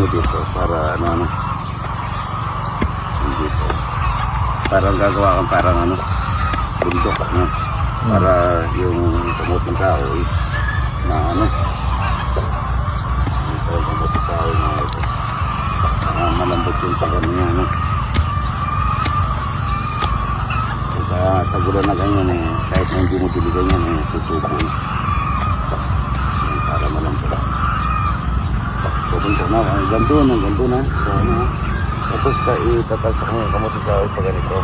Dito para ano dito parang gagawa kang parang bundok para yung tumutong kahoy na ito yung tumutong kahoy na ito malambot yung pagano niya kaya tagulan na ganyan kahit na hindi mo biligan yan tutubo para malambot. Pupunta na, ganto na. So, tapos itatas sa kanya kamote kahoy pa ganito.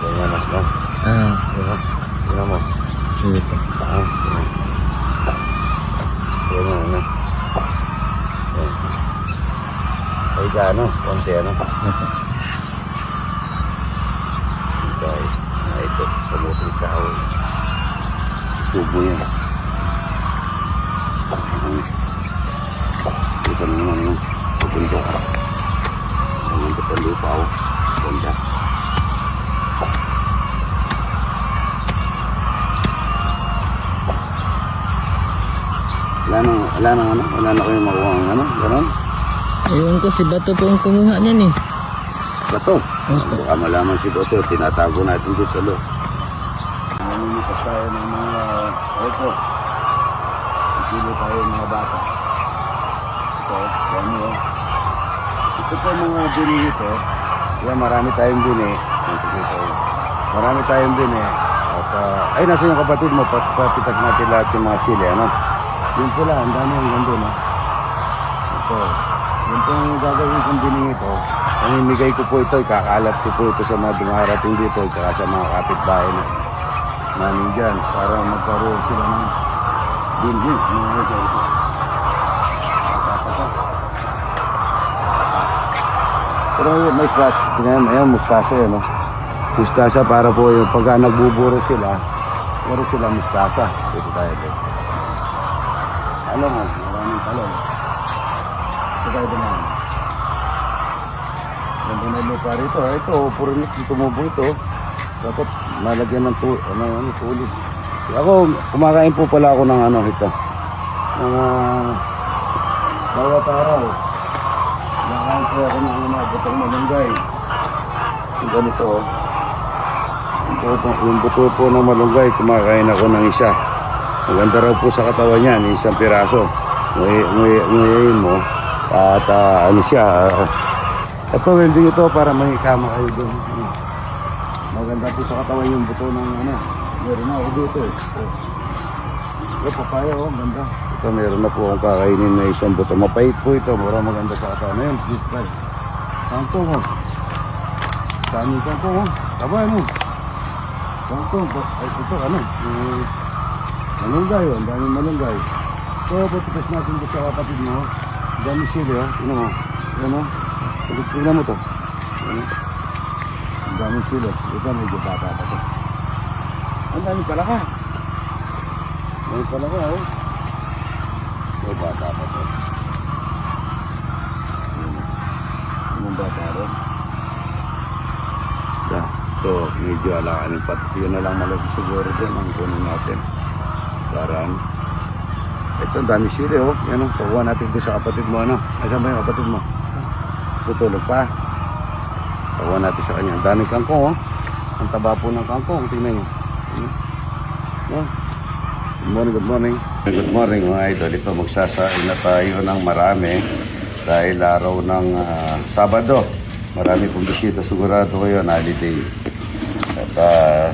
Ganyan mas na. Yan mo. Dito. Ganyan. Ay gano, konti ito, kamote kahoy. Tubo yan. Ito naman yung pupundok. Ang ito lupa o. Ganda. Wala na kayong makuha ang ganon. Ewan ko si Bato po ang kumuha niyan Bato? Baka malaman si Bato. Tinatago natin dito lo. Namimitas tayo ng mga ito. Isilo tayo ng mga bata. Ito po mga bini ito. Kaya marami tayong bini. Marami tayong bini. At, ay, nasa yung kapatid mo. Papitag natin lahat yung mga sili. Yun po lang. Ang dami yung gando. Ito. Yun po yung gagawin kong bini ito. Namimigay ko po ito. Ikakalat ko po ito sa mga dumarating dito. Kaya sa mga kapitbahay namin dyan. Para magkaroon sila ng bini. Mga ito. Pero may crush, ayan, mustasa yan, Mustasa para po yung pagka nagbuburo sila, meron sila mustasa. Ito tayo doon. Talong, maraming talong. Ito tayo doon. Ganda na lupa rito. Ito, purinik, tumubo ito. Dapat malagyan ng tulis. Ako, kumakain po pala ako ng ito. Bawat araw. Nakain po ako ng mga butong malunggay. Yung ganito. Yung buto po ng malunggay, kumakain ako ng isa. Maganda raw po sa katawan yan, isang piraso. Ngayon mo. At siya. Ito, welding ito para mahikama kayo doon. Maganda po sa katawan yung buto ng meron na ako dito Ito, papaya ganda. Ito, meron na po akong kakainin na isang buto. Mapait po ito. Mura maganda sa katawan. Ayan, deep fry. Kangkong, Dami kangkong, Taba, Kangkong. Ay, ito, malunggay, Ang dami malunggay. So, patikas natin ito sa kapatid mo. Ang dami sili, Tingnan mo. Tingnan mo to. Ang dami sili. Ito, medyo bata pa to. Ang dami palaka. May palaka, So, bata pa to. Anong bata rin? So, medyo alakanin pa. Yun na lang malaki siguro din ang kunin natin. Parang, ito, ang dami sili, Yan, pakuha natin doon sa kapatid mo, Asan ba yung kapatid mo? Tutulog pa. Pakuha natin sa kanya. Ang dami kangkong, Ang taba po ng kangkong. Tingnan nyo. Good morning. Good morning mga idol. Ito magsasain na tayo ng marami dahil araw ng Sabado. Marami pong bisita sigurado kayo na holiday. At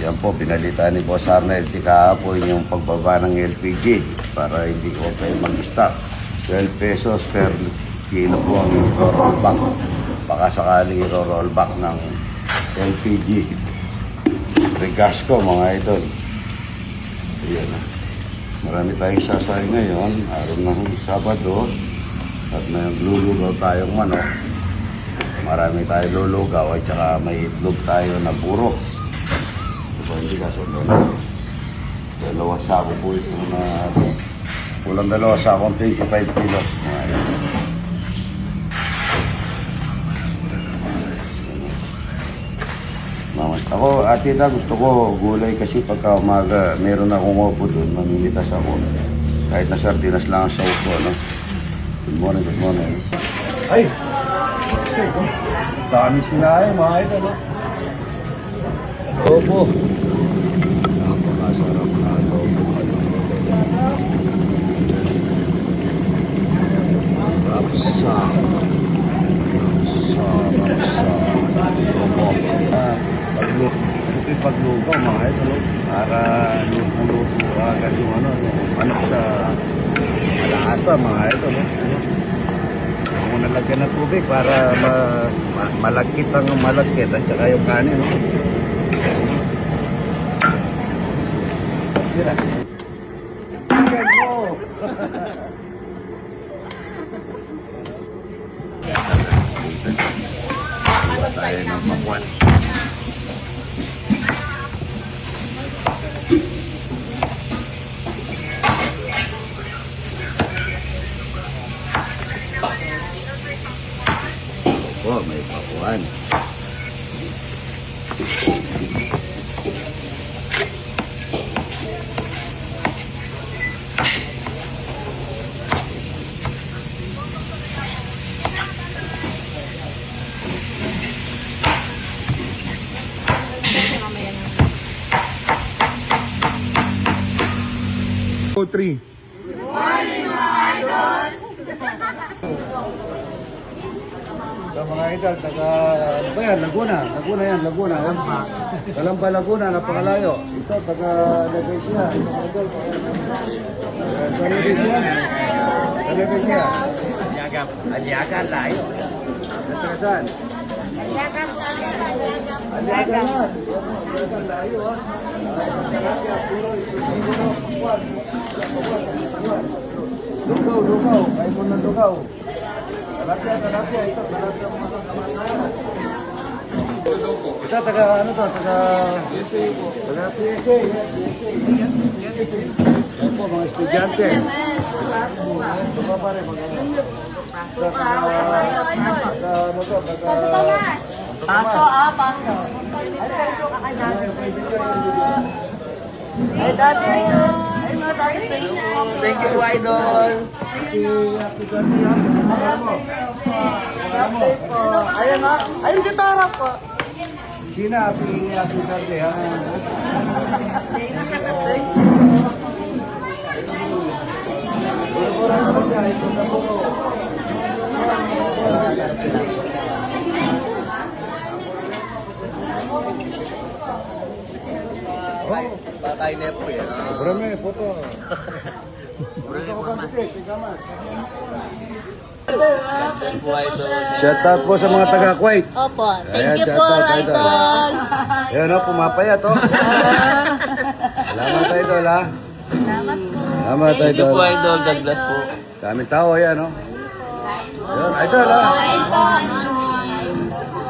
yan po, binalita ni Boss Arnel kahapon yung pagbaba ng LPG para hindi ko kayo mag-stock. 12 pesos per kilo po ang rollback. Baka sakaling rollback ng LPG. Regas ko mga idol. Ayan Marami tayong sasayin ngayon, araw ng Sabado. At may lulugaw tayong manok. Marami tayong lulugaw at saka may itlog tayo na puro. Diba, hindi kaso doon. Dalawa sako po ito na kulang dalawa sakong 25 kilos. Ako, tita, gusto ko gulay kasi pagka umaga, meron akong upo doon, mamimitas ako. Kahit na sardinas lang ang sauce ko, ano? Good morning, good morning. Ay! Shit, oh. Dami sinahay, mga idol, no? Adobo. Napakasarap na adobo. Rapsa. Adobo. Ito yung pagluto, mga idol, no? Para luto agad yung ano, yung manok sa malasa, mga idol, no? Kung nalagyan ng tubig para malagkit ang malagkit at saka yung kanin, no? Sira. Chicken mo! Gawa tayo ng pakwan. Oh, may pakwan. O, 3. Ito mga idol, taga, ano ba yan? Laguna. Laguna yan, Laguna. Yan. Kalamba, Laguna, napakalayo. Ito, taga Levesia. Ito mga idol. Sa Levesia. Sa Levesia. Aliaga, layo. Taga saan? Aliaga na. Aliaga, layo, ha? Lugaw, lugaw. Kain mo ng lugaw. Talapia, talapia. Ito, talapia mga kamatayan. Ito, taga ano to? Taga PSA po. Taga PSA. PSA. Yan po, mga estudyante. Ito pa pare, mga taga ano to? Taga Paso, paso. Ay, dati. Ay, mga dati. Thank you, Idol. Happy birthday, ha? Birthday po. Ayan ha. Ayun, gitara po. Sina, happy birthday, ha? Puro-puro naman siya, ito na puro. Patay na po yan. Brame, foto. Foto ko pa dito, sigamat. Shout out po sa mga taga-Kuwait. Opo. Ayan, Thank you shout po, out, idol. Idol. Ayan o, pumapayat o. Salamat idol ha. Salamat po. Salamat idol. Idol. God bless po. Daming tao yan o. Ayan, idol ha.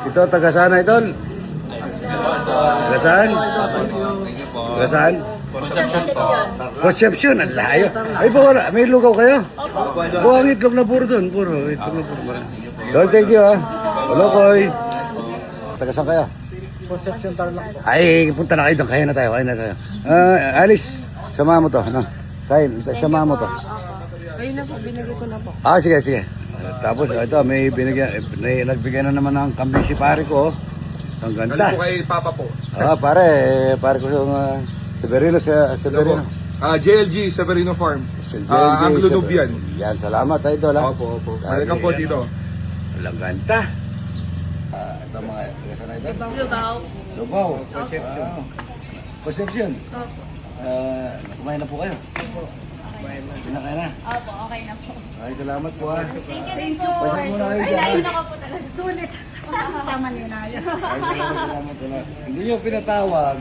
Ito, taga saan idol? Taga saan? Taga saan? Conception, ang layo. Ay, wala. May lugaw kayo? Buang itlog na puro doon. Puro itlog na puro. Lord, thank you ha. Hello, Koy. Taga saan kayo? Conception Tarlac po. Ay, punta na kayo doon. Kaya na tayo. Kaya na tayo. Alice, sama mo to. Ano? Kyle, sama mo to. Ayun na po, binigay ko na po. Ah, sige, sige. Tapos, ito, may binigyan, nagbigay na naman ng kambing si pare ko. Ang ganda. Galing po kay Papa po. Pare ko yung Severino, Severino. JLG Severino Farm. Si Anglo Nubian. Yan, salamat idol ha. Opo, opo. Welcome po dito. Walang ganda. Ito mga, kasan idol? Lubaw. Lubaw. Conception. Conception. Kumain na po kayo? Pinakain na? Opo, okay na po. Ay, salamat po ha. Thank you po. Pasok muna kayo Ay, dyan. ayun ako po talaga. Sulit. Tama niyo na yun. Ay, salamat. Hindi nyo pinatawag.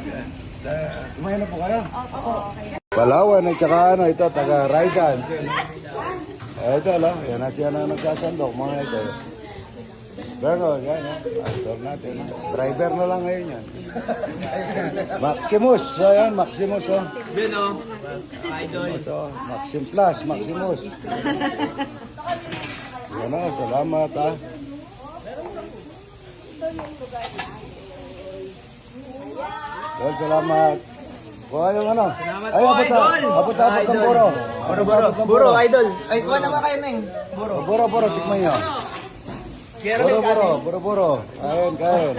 Kumain na po kayo? Opo, okay. Palawan at saka ano, ito, taga Raidan. Ito, yan na siya na nagsasandok, mga ito. Pero, yan, actor natin. Driver na lang ngayon yan. Maximus, yan, Maximus, oh. Bino. Idol. Ito, Maxim Plus, Maximus. Yan o, salamat, ha. Well, salamat. Kuha yung ano. Salamat Ay, po, abot idol. Abot ng buro. Buro, idol. Ay, kuha naman kayo, Neng. Buro. Buro, tikman nyo. Kaya rin Buro. Kain.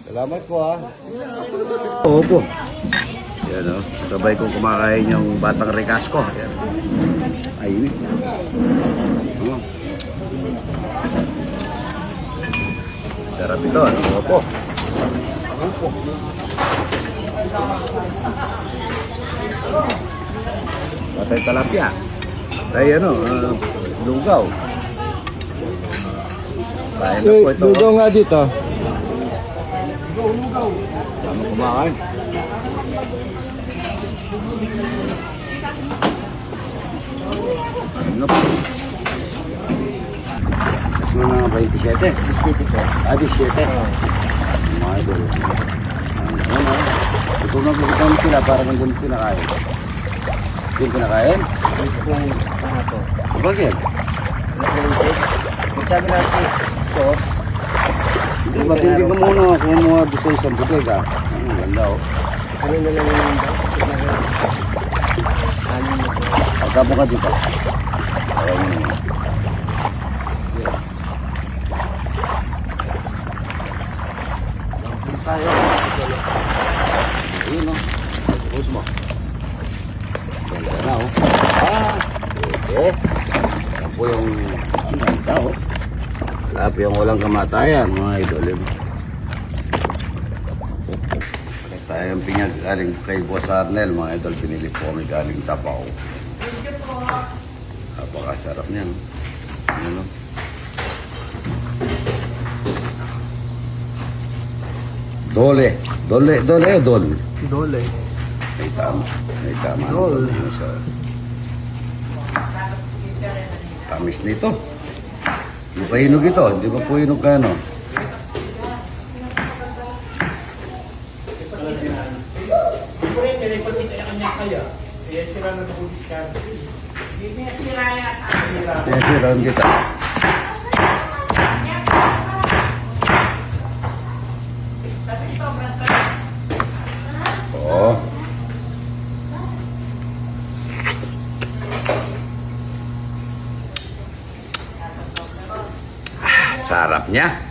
Salamat po ha. Opo. Yan o. Sabay kong kumakain yung batang ricasco. Yan. Ay, init. Sarap ito, ano? Opo. Patay talapia. Ay, ano, lugaw. Kain na po ito. Lugaw nga dito. Tama kumakain. Ano po? Mas mga 27. 27. Ah, 17. Mga idol. Ano? Ito na sila para nandun pinakain. Yung pinakain? Bakit? Sabi natin, ito. Hindi, matindi ka muna kung mga gusto isang butig ha. Ang ganda oh. Ano na lang yung Pagkabo ka dito. Ayun. tayo. Ayun o. Pagkabos mo. Ganda na oh. Pwede. Yan po yung ang ganda oh. Wala po yung walang kamatayan mga idol. Tayong pinyag galing kay Boss Arnel mga idol. Pinili po kami galing Tapaw. Napakasarap niyan. Ano? Dole o dol? Dole. May tama. May tama. Dole. Tamis nito. Hindi pa hinog ito. Hindi pa po hinog ka ano. Pinasirahan kita. Oo. Sarap niya.